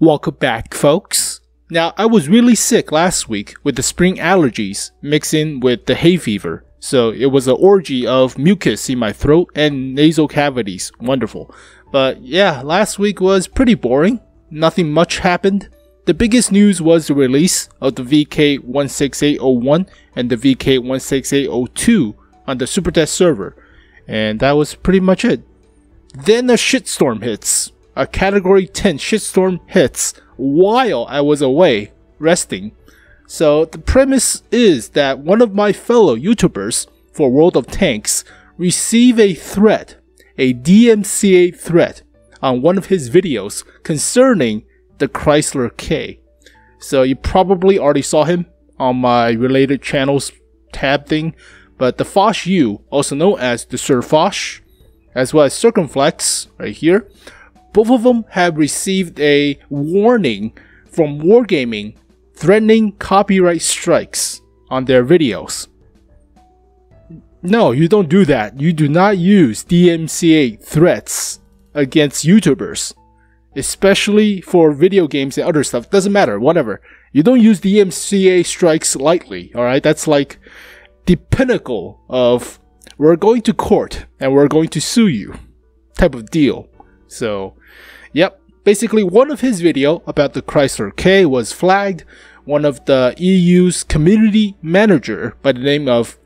Welcome back, folks. Now, I was really sick last week with the spring allergies mixing with the hay fever. So it was an orgy of mucus in my throat and nasal cavities. Wonderful. But yeah, last week was pretty boring. Nothing much happened. The biggest news was the release of the VK16801 and the VK16802 on the Supertest server. And that was pretty much it. Then a shitstorm hits. A category 10 shitstorm hits while I was away resting. So the premise is that one of my fellow YouTubers for World of Tanks received a threat, a DMCA threat, on one of his videos concerning the Chrysler K. So you probably already saw him on my related channels tab thing, but the Foch U, also known as the SirFoch, as well as Circumflex right here, both of them have received a warning from Wargaming threatening copyright strikes on their videos. No, you don't do that. You do not use DMCA threats against YouTubers, especially for video games and other stuff. Doesn't matter, whatever. You don't use DMCA strikes lightly, alright? That's like the pinnacle of we're going to court and we're going to sue you type of deal. So, yep. Basically, one of his video about the Chrysler K was flagged. One of the EU's community manager by the name of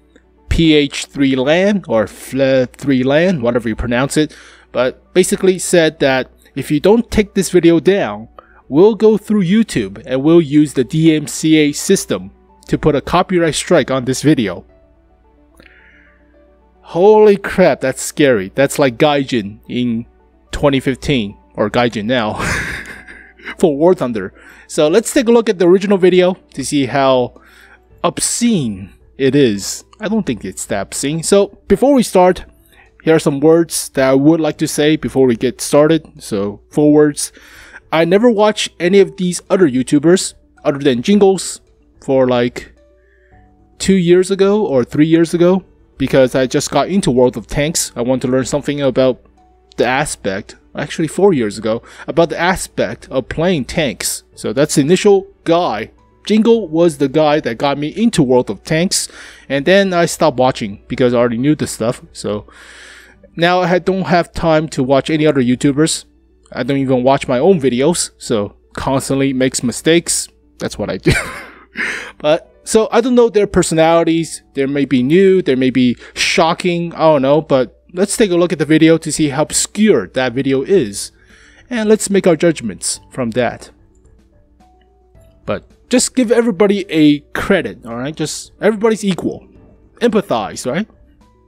PH3LAN or FLE3LAN, whatever you pronounce it, but basically said that if you don't take this video down, we'll go through YouTube and we'll use the DMCA system to put a copyright strike on this video. Holy crap, that's scary. That's like Gaijin in 2015, or Gaijin now, for War Thunder. So let's take a look at the original video to see how obscene it is. I don't think it's that obscene. So before we start, here are some words that I would like to say before we get started. So 4 words. I never watch any of these other YouTubers other than Jingles for like 2 years ago or 3 years ago, because I just got into World of Tanks. I want to learn something about the aspect, actually 4 years ago, about the aspect of playing tanks. So that's the initial guy. Jingle was the guy that got me into World of Tanks, and then I stopped watching because I already knew the stuff. So now I don't have time to watch any other YouTubers. I don't even watch my own videos, so constantly makes mistakes. That's what I do. But so I don't know their personalities. They may be new, they may be shocking, I don't know, but let's take a look at the video to see how obscure that video is. And let's make our judgments from that. But just give everybody a credit, alright? Just everybody's equal. Empathize, right?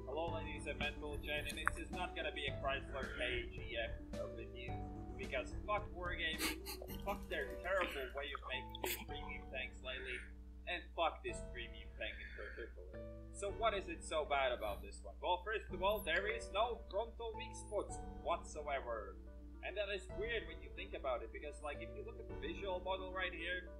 Hello ladies and mental Jen, and this is not gonna be a Chrysler K GF of the news, because fuck Wargaming, fuck their terrible way of making these premium tanks lately, and fuck this premium tank in particular. So what is it so bad about this one? Well, first of all, there is no frontal weak spots whatsoever. And that is weird when you think about it, because like if you look at the visual model right here,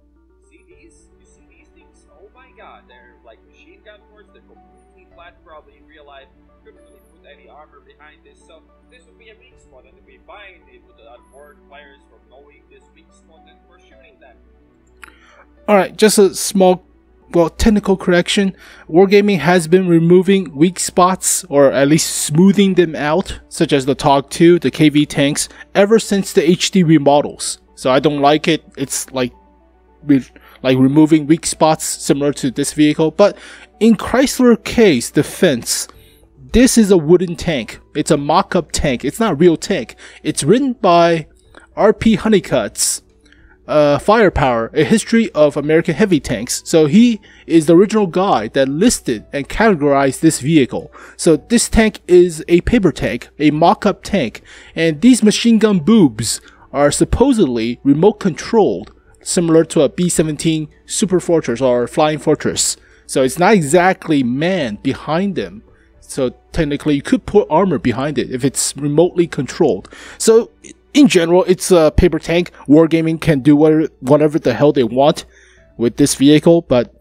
you see these things? Oh my god, they're like machine gun ports, they're completely flat probably in real life, couldn't really put any armor behind this, so this would be a weak spot, and if we find it would avoid players from knowing this weak spot and for shooting them. Alright, just a small, well, technical correction. Wargaming has been removing weak spots, or at least smoothing them out, such as the TOG2, the KV tanks, ever since the HD remodels. So I don't like it. It's like removing weak spots similar to this vehicle. But in Chrysler K's defense, this is a wooden tank. It's a mock-up tank. It's not a real tank. It's written by RP Honeycutt's Firepower, a history of American heavy tanks. So he is the original guy that listed and categorized this vehicle. So this tank is a paper tank, a mock-up tank, and these machine gun boobs are supposedly remote controlled, similar to a B-17 Super Fortress or Flying Fortress. So it's not exactly manned behind them. So technically you could put armor behind it if it's remotely controlled. So in general, it's a paper tank. Wargaming can do whatever the hell they want with this vehicle. But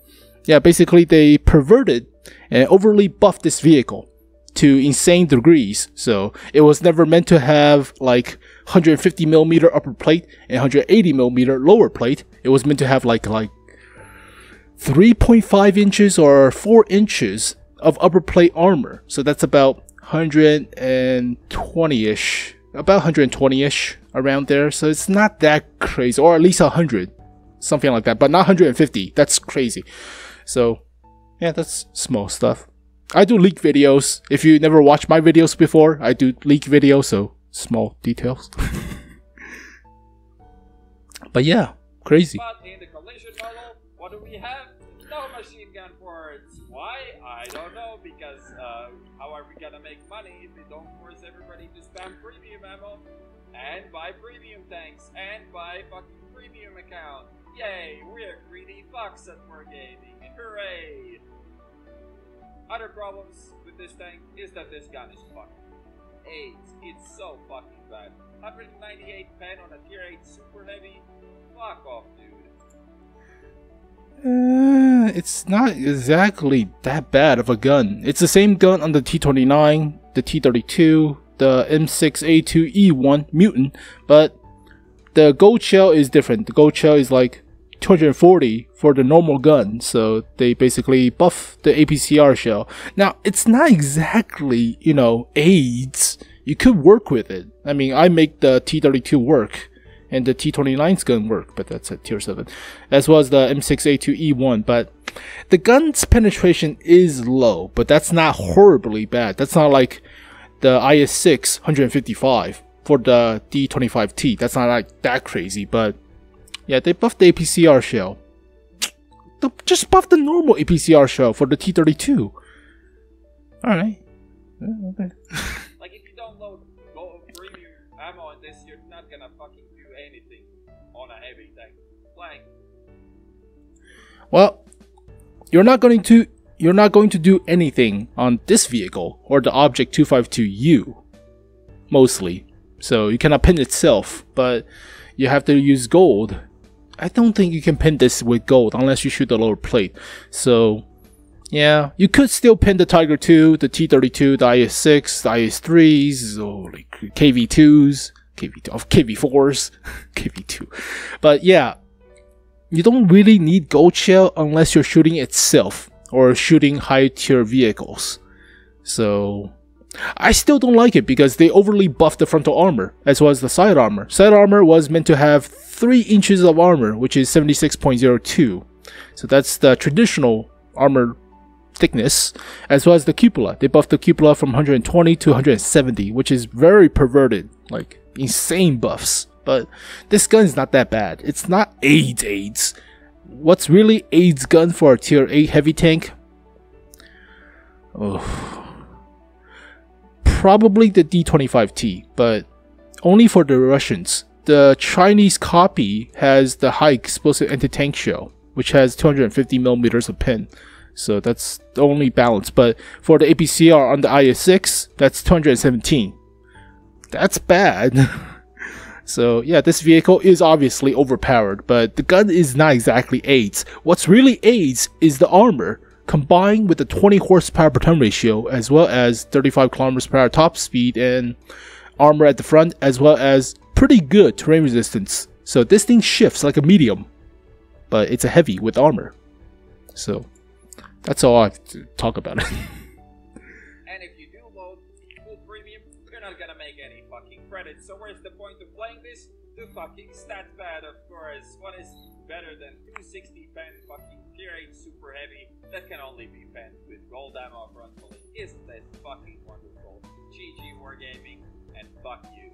yeah, basically they perverted and overly buffed this vehicle to insane degrees. So it was never meant to have like 150mm upper plate and 180mm lower plate. It was meant to have like 3.5 inches or 4 inches of upper plate armor. So that's about 120-ish, about 120-ish around there. So it's not that crazy, or at least 100, something like that, but not 150. That's crazy. So yeah, that's small stuff. I do leak videos. If you never watched my videos before, I do leak videos, so small details. But yeah, crazy. But in the collision model, what do we have? No machine gun ports. Why? I don't know, because how are we gonna make money if we don't force everybody to spam premium ammo and buy premium tanks and buy fucking premium account? Yay, we're greedy fucks at Wargaming. Hooray! Other problems with this tank is that this gun is fucking AIDS. It's so fucking bad. 198 pen on a tier 8 super heavy. Fuck off, dude. It's not exactly that bad of a gun. It's the same gun on the T29, the T32, the M6A2E1 Mutant, but the gold shell is different. The gold shell is like 240 for the normal gun, so they basically buff the APCR shell. Now, it's not exactly, you know, AIDS. You could work with it. I mean, I make the T32 work, and the T29's gun work, but that's at tier 7. As well as the M6A2E1, but the gun's penetration is low, but that's not horribly bad. That's not like the IS-6 155 for the D25T. That's not like that crazy, but yeah, they buffed the APCR shell. Just buff the normal APCR shell for the T32. Alright. Okay. Like, if you don't load premium ammo on this, you're not gonna fucking do anything on a heavy tank. Blank. Well, you're not going to do anything on this vehicle or the Object 252U, mostly. So you cannot pin itself, but you have to use gold. I don't think you can pin this with gold unless you shoot the lower plate. So yeah, you could still pin the Tiger 2, the T32, the IS-6, the IS-3s, or like KV2s, KV4s, KV2. But yeah, you don't really need gold shell unless you're shooting itself or shooting high tier vehicles. So I still don't like it because they overly buffed the frontal armor as well as the side armor. Side armor was meant to have 3 inches of armor, which is 76.02. So that's the traditional armor thickness, as well as the cupola. They buffed the cupola from 120 to 170, which is very perverted, like insane buffs. But this gun is not that bad. It's not AIDS. What's really AIDS gun for a tier 8 heavy tank? Oh, probably the D25T, but only for the Russians. The Chinese copy has the high explosive anti-tank shell, which has 250mm of pin. So that's the only balance. But for the APCR on the IS-6, that's 217. That's bad. So yeah, this vehicle is obviously overpowered, but the gun is not exactly AIDS. What's really AIDS is the armor, combined with the 20 horsepower per ton ratio, as well as 35 kilometers per hour top speed and armor at the front, as well as pretty good terrain resistance. So this thing shifts like a medium, but it's a heavy with armor. So that's all I have to talk about it. And if you do load full premium, you're not gonna make any fucking credits. So where's the point of playing this? The fucking stat pad, of course. What is better than 260 pen fucking tier 8 super heavy that can only be penned with gold ammo frontally? Isn't that fucking wonderful? GG Wargaming, and fuck you.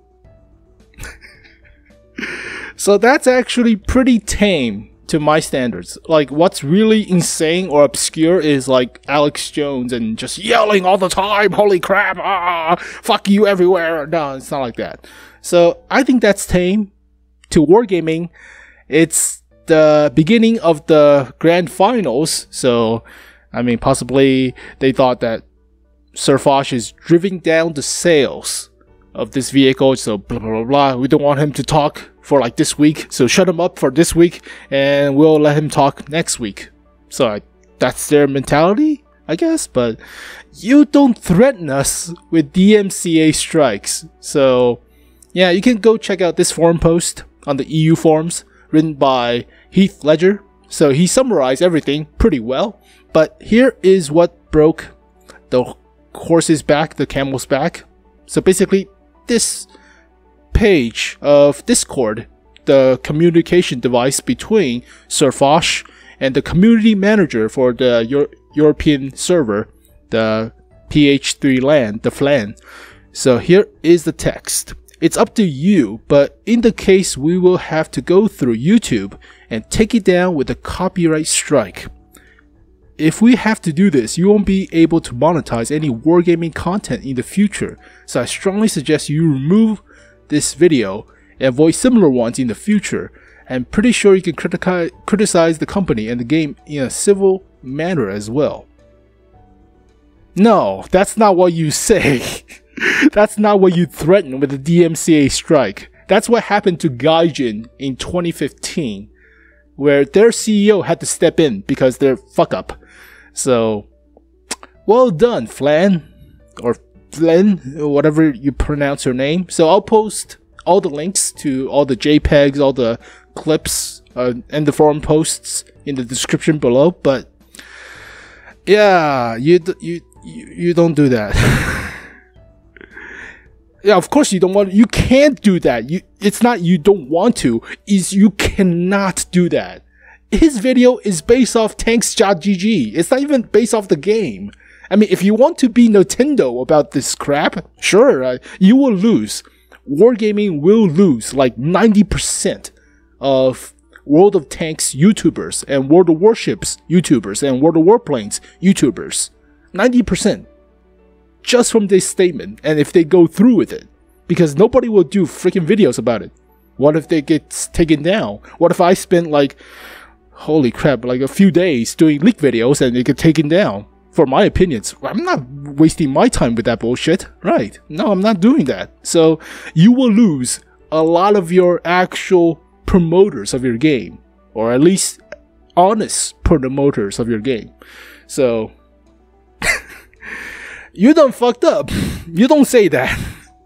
So that's actually pretty tame to my standards. Like, what's really insane or obscure is like Alex Jones and just yelling all the time, holy crap, fuck you everywhere. No, it's not like that. So I think that's tame. To Wargaming, it's the beginning of the grand finals. So I mean, possibly they thought that SirFoch is driving down the sales of this vehicle, so blah blah blah blah. We don't want him to talk for like this week, so shut him up for this week and we'll let him talk next week. So that's their mentality. I guess, but you don't threaten us with DMCA strikes. So yeah, you can go check out this forum post on the EU forums written by Heath Ledger. So he summarized everything pretty well, but here is what broke the horse's back, the camel's back. So basically, this page of Discord, the communication device between SirFoch and the community manager for the European server, the PH3 LAN, the FLAN. So here is the text. It's up to you, but in the case we will have to go through YouTube and take it down with a copyright strike. If we have to do this, you won't be able to monetize any wargaming content in the future, so I strongly suggest you remove this video and avoid similar ones in the future. I'm pretty sure you can criticize the company and the game in a civil manner as well. No, that's not what you say. That's not what you threaten with the DMCA strike. That's what happened to Gaijin in 2015, where their CEO had to step in because they're fuck up. So, well done, Flan, or Flynn, whatever you pronounce your name. So I'll post all the links to all the JPEGs, all the clips, and the forum posts in the description below. But yeah, you don't do that. Yeah, of course you don't want. You can't do that. It's not you don't want to. Is you cannot do that. His video is based off tanks.gg. It's not even based off the game. I mean, if you want to be Nintendo about this crap, sure, you will lose. Wargaming will lose like 90% of World of Tanks YouTubers and World of Warships YouTubers and World of Warplanes YouTubers. 90%. Just from this statement, and if they go through with it. Because nobody will do freaking videos about it. What if they get taken down? What if I spend like, holy crap, like a few days doing leak videos and they get taken down? For my opinions, I'm not wasting my time with that bullshit. Right. No, I'm not doing that. So you will lose a lot of your actual promoters of your game. Or at least honest promoters of your game. So you done fucked up. You don't say that.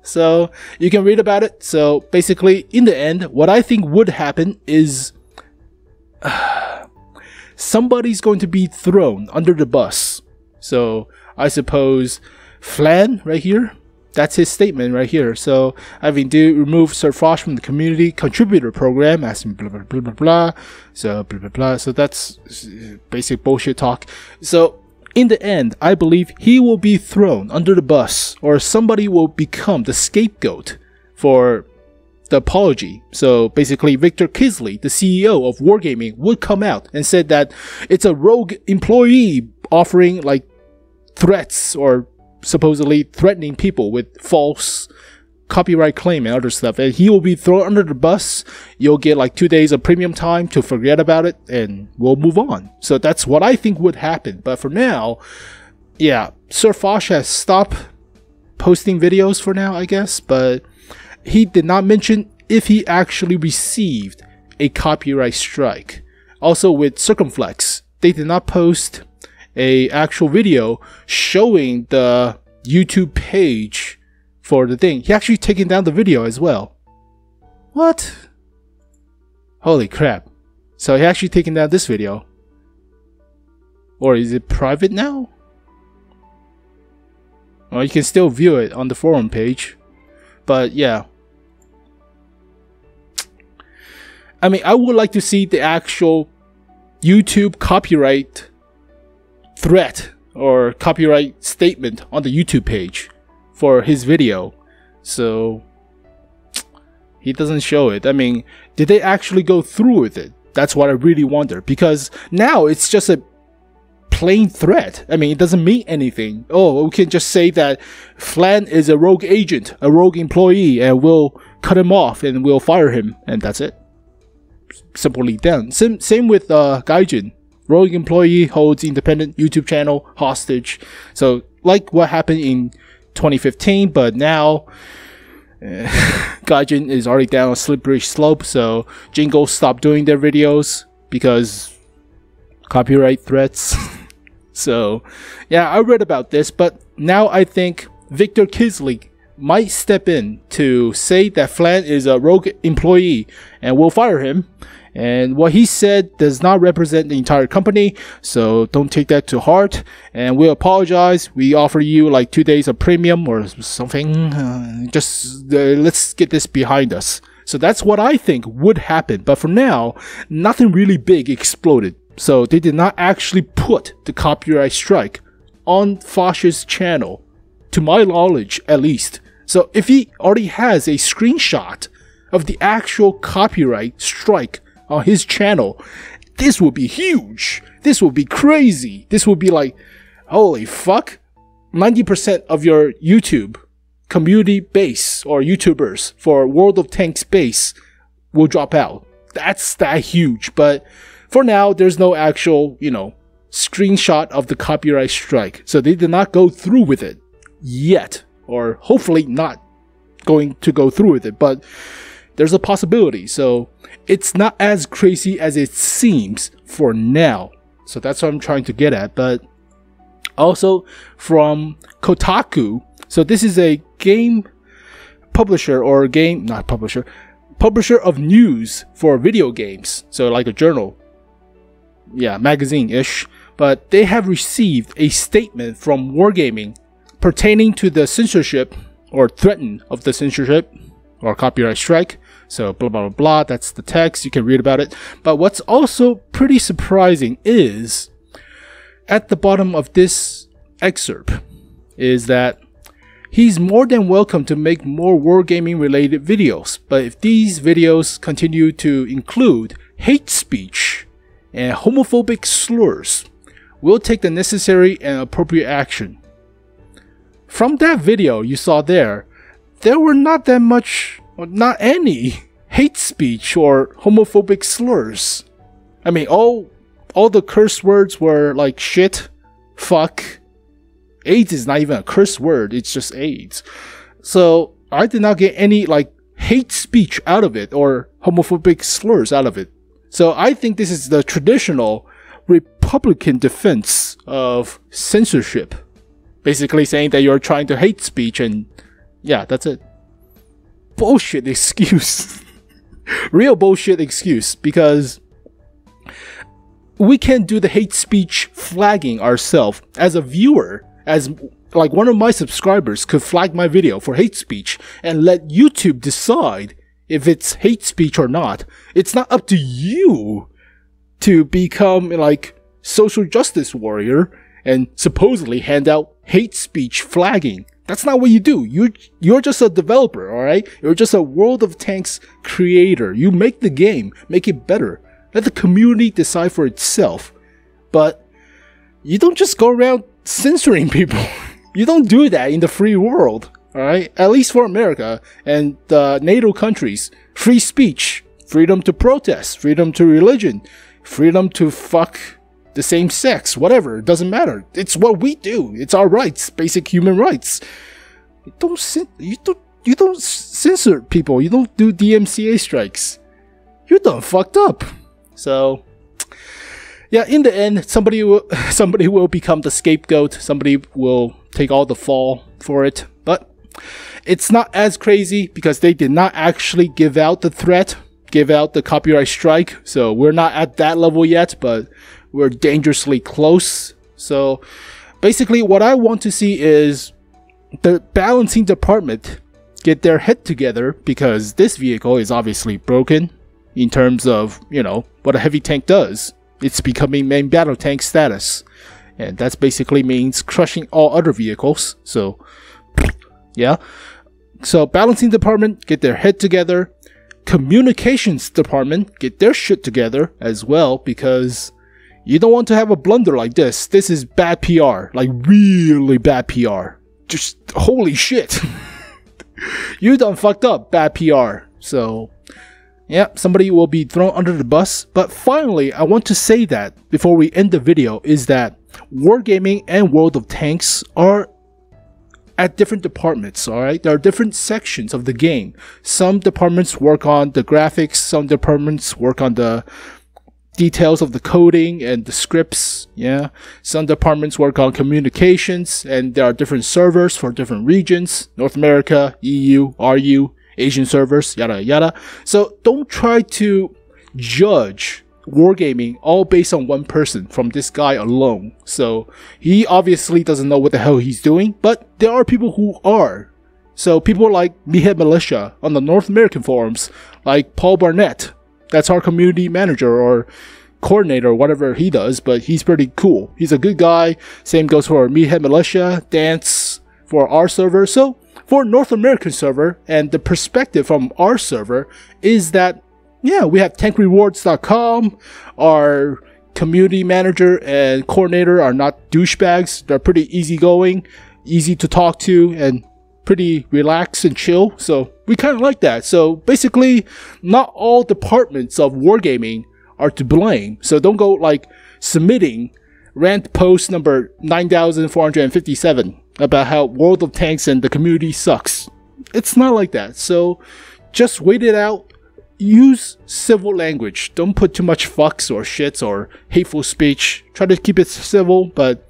So you can read about it. So basically, in the end, what I think would happen is somebody's going to be thrown under the bus. So I suppose Flan right here, that's his statement right here. So having to remove SirFoch from the community contributor program, asking blah blah blah blah blah. So blah blah blah. So that's basic bullshit talk. So in the end, I believe he will be thrown under the bus, or somebody will become the scapegoat for the apology. So basically, Victor Kisley, the CEO of Wargaming, would come out and said that it's a rogue employee offering like threats or supposedly threatening people with false copyright claim and other stuff, and he will be thrown under the bus. You'll get like 2 days of premium time to forget about it, and we'll move on. So that's what I think would happen. But for now, yeah, SirFoch has stopped posting videos for now, I guess, but he did not mention if he actually received a copyright strike. Also with Circumflex, they did not post a actual video showing the YouTube page for the thing. He actually taken down the video as well. What? Holy crap. So he actually taken down this video. Or is it private now? Well, you can still view it on the forum page. But yeah. I mean, I would like to see the actual YouTube copyright threat or copyright statement on the YouTube page for his video. So he doesn't show it. I mean, did they actually go through with it? That's what I really wonder, because now it's just a plain threat. I mean, it doesn't mean anything. Oh, we can just say that Flan is a rogue agent, a rogue employee, and we'll cut him off and we'll fire him, and that's it. Simply done. Same with Gaijin. Rogue employee holds independent YouTube channel hostage. So like what happened in 2015, but now Gaijin is already down a slippery slope. So Jingle stopped doing their videos because copyright threats. So, yeah, I read about this, but now I think Victor Kisley might step in to say that Flan is a rogue employee and will fire him. And what he said does not represent the entire company, so don't take that to heart. And we apologize. We offer you like 2 days of premium or something. Let's get this behind us. So that's what I think would happen. But for now, nothing really big exploded. So they did not actually put the copyright strike on Foch's channel, to my knowledge at least. So if he already has a screenshot of the actual copyright strike on his channel, this would be huge. This would be crazy. This would be like, holy fuck, 90% of your YouTube community base or YouTubers for World of Tanks base will drop out. That's that huge. But for now, there's no actual, screenshot of the copyright strike. So they did not go through with it yet, or hopefully not going to go through with it, but there's a possibility. So it's not as crazy as it seems for now. So that's what I'm trying to get at. But also from Kotatku, so this is a game publisher or publisher of news for video games. So like a journal, magazine-ish. But they have received a statement from Wargaming pertaining to the censorship or threaten of the censorship or copyright strike. So blah blah blah blah, that's the text, you can read about it. But what's also pretty surprising is at the bottom of this excerpt is that he's more than welcome to make more wargaming related videos, but if these videos continue to include hate speech and homophobic slurs, we'll take the necessary and appropriate action. From that video you saw there were not that much, or not any, hate speech or homophobic slurs. I mean, all the curse words were like shit, fuck. AIDS is not even a curse word, it's just AIDS. So I did not get any like hate speech out of it or homophobic slurs out of it. So I think this is the traditional Republican defense of censorship. Basically saying that you're trying to hate speech, and yeah, that's it. Bullshit excuse. Real bullshit excuse, because we can't do the hate speech flagging ourselves as a viewer. As like one of my subscribers could flag my video for hate speech and let YouTube decide if it's hate speech or not. It's not up to you to become like social justice warrior and supposedly hand out hate speech flagging. That's not what you do. You're just a developer, alright? You're just a World of Tanks creator. You make the game, make it better. Let the community decide for itself. But you don't just go around censoring people. You don't do that in the free world, alright? At least for America and the NATO countries. Free speech, freedom to protest, freedom to religion, freedom to fuck the same sex, whatever, it doesn't matter. It's what we do. It's our rights, basic human rights. You don't censor people. You don't do DMCA strikes. You done fucked up. So yeah, in the end, somebody will become the scapegoat. Somebody will take all the fall for it. But it's not as crazy because they did not actually give out the threat, give out the copyright strike. So we're not at that level yet, but we're dangerously close. So basically what I want to see is the balancing department get their head together, because this vehicle is obviously broken in terms of, what a heavy tank does. It's becoming main battle tank status. And that basically means crushing all other vehicles. So yeah. So balancing department, get their head together. Communications department, get their shit together as well, because you don't want to have a blunder like this. This is bad PR, like really bad PR. Just holy shit. You done fucked up, bad PR. So yeah, somebody will be thrown under the bus. But finally, I want to say that before we end the video is that Wargaming and World of Tanks are at different departments, alright? There are different sections of the game. Some departments work on the graphics, some departments work on the details of the coding and the scripts. Yeah, some departments work on communications, and there are different servers for different regions: North America, EU, RU, Asian servers, yada yada. So don't try to judge Wargaming all based on one person from this guy alone. So he obviously doesn't know what the hell he's doing, but there are people who are. So people like Meathead Militia on the North American forums, like Paul Barnett, that's our community manager or coordinator or whatever he does, but he's pretty cool. He's a good guy. Same goes for Meathead Militia, Dance for our server. So for North American server, and the perspective from our server is that, yeah, we have tankrewards.com. Our community manager and coordinator are not douchebags. They're pretty easygoing, easy to talk to, and pretty relaxed and chill. So we kind of like that. So basically, not all departments of Wargaming are to blame. So don't go like submitting rant post number 9457 about how World of Tanks and the community sucks. It's not like that. So just wait it out. Use civil language. Don't put too much fucks or shits or hateful speech. Try to keep it civil, but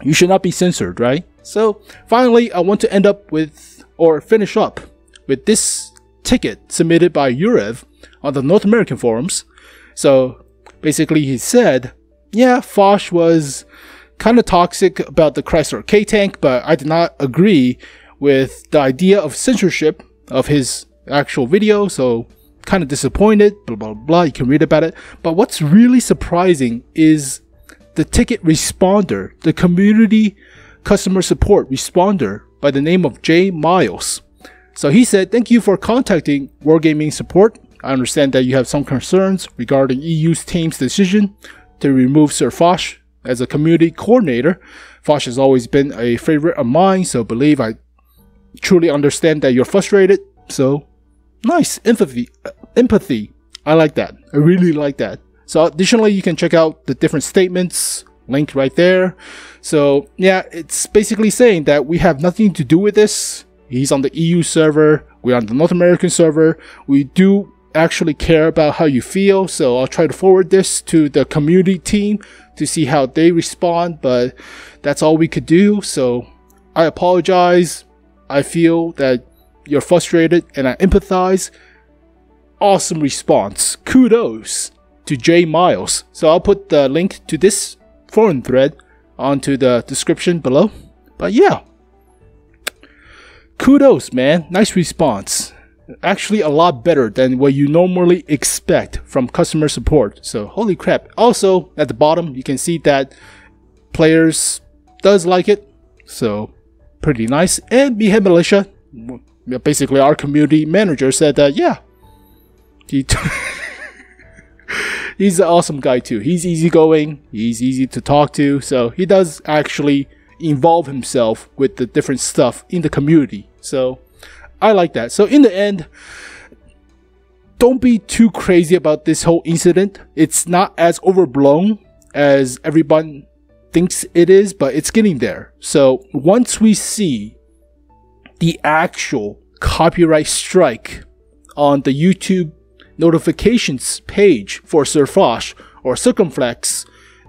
you should not be censored, right? So finally, I want to end up with, or finish up with this ticket submitted by Yuriev on the North American forums. So basically he said, yeah, Foch was kind of toxic about the Chrysler K tank, but I did not agree with the idea of censorship of his actual video, so kind of disappointed, blah blah blah. You can read about it. But what's really surprising is the ticket responder, the community customer support responder by the name of J Miles. So he said, thank you for contacting Wargaming support. I understand that you have some concerns regarding EU's team's decision to remove SirFoch as a community coordinator. Foch has always been a favorite of mine, so believe I truly understand that you're frustrated. So nice empathy. I like that. I really like that. So additionally, you can check out the different statements, link right there. So yeah, it's basically saying that we have nothing to do with this. He's on the EU server, we're on the North American server. We do actually care about how you feel, so I'll try to forward this to the community team to see how they respond, but that's all we could do. So I apologize. I feel that you're frustrated and I empathize. Awesome response. Kudos to J Miles. So I'll put the link to this forum thread onto the description below. But yeah, kudos, man. Nice response. Actually a lot better than what you normally expect from customer support. So holy crap. Also at the bottom you can see that players does like it, so pretty nice. And Meathead Militia, basically our community manager, said that yeah, he's an awesome guy too. He's easygoing, he's easy to talk to, so he does actually involve himself with the different stuff in the community. So I like that. So in the end, don't be too crazy about this whole incident. It's not as overblown as everyone thinks it is, but it's getting there. So once we see the actual copyright strike on the YouTube notifications page for SirFoch or Circumflex,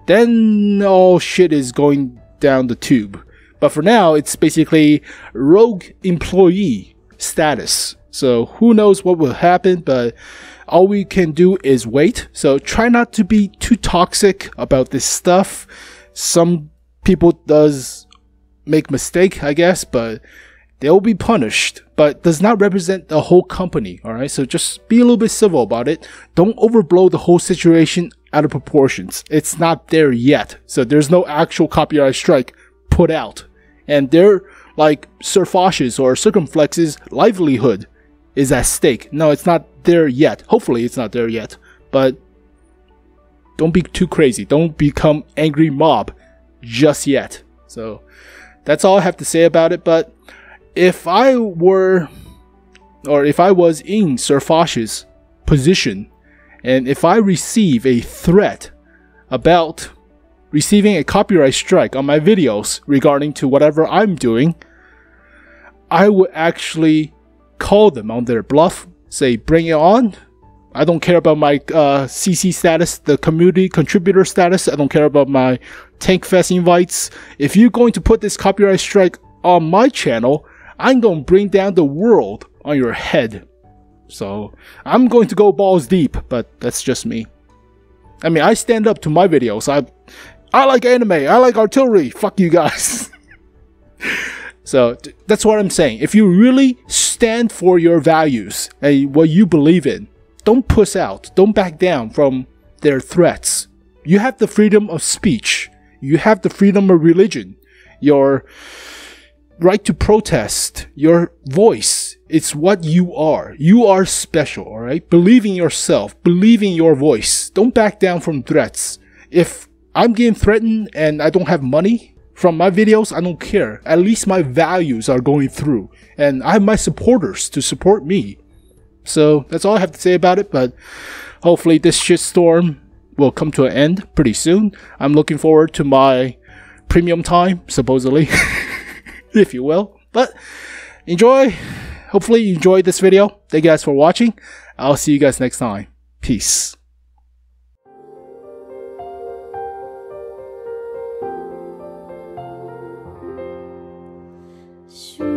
then all shit is going down the tube. But for now, it's basically rogue employee status. So who knows what will happen, but all we can do is wait. So try not to be too toxic about this stuff. Some people does make mistake, I guess, but they'll be punished, but does not represent the whole company. All right, so just be a little bit civil about it. Don't overblow the whole situation out of proportions. It's not there yet, so there's no actual copyright strike put out, and they're like SirFoch's or Circumflex's livelihood is at stake. No, it's not there yet. Hopefully it's not there yet, but don't be too crazy. Don't become angry mob just yet. So that's all I have to say about it. But if I were, or if I was in SirFoch's position, and if I receive a threat about receiving a copyright strike on my videos regarding to whatever I'm doing, I would actually call them on their bluff, say bring it on. I don't care about my CC status, the community contributor status. I don't care about my Tankfest invites. If you're going to put this copyright strike on my channel, I'm going to bring down the world on your head. So I'm going to go balls deep, but that's just me. I mean, I stand up to my videos. I like anime. I like artillery. Fuck you guys. So that's what I'm saying. If you really stand for your values and what you believe in, don't puss out. Don't back down from their threats. You have the freedom of speech. You have the freedom of religion. Your right to protest. Your voice. It's what you are. You are special, alright? Believe in yourself. Believe in your voice. Don't back down from threats. If I'm getting threatened and I don't have money from my videos, I don't care. At least my values are going through. And I have my supporters to support me. So that's all I have to say about it. But hopefully this shitstorm will come to an end pretty soon. I'm looking forward to my premium time, supposedly. If you will. But enjoy. Hopefully you enjoyed this video. Thank you guys for watching. I'll see you guys next time. Peace. Sure.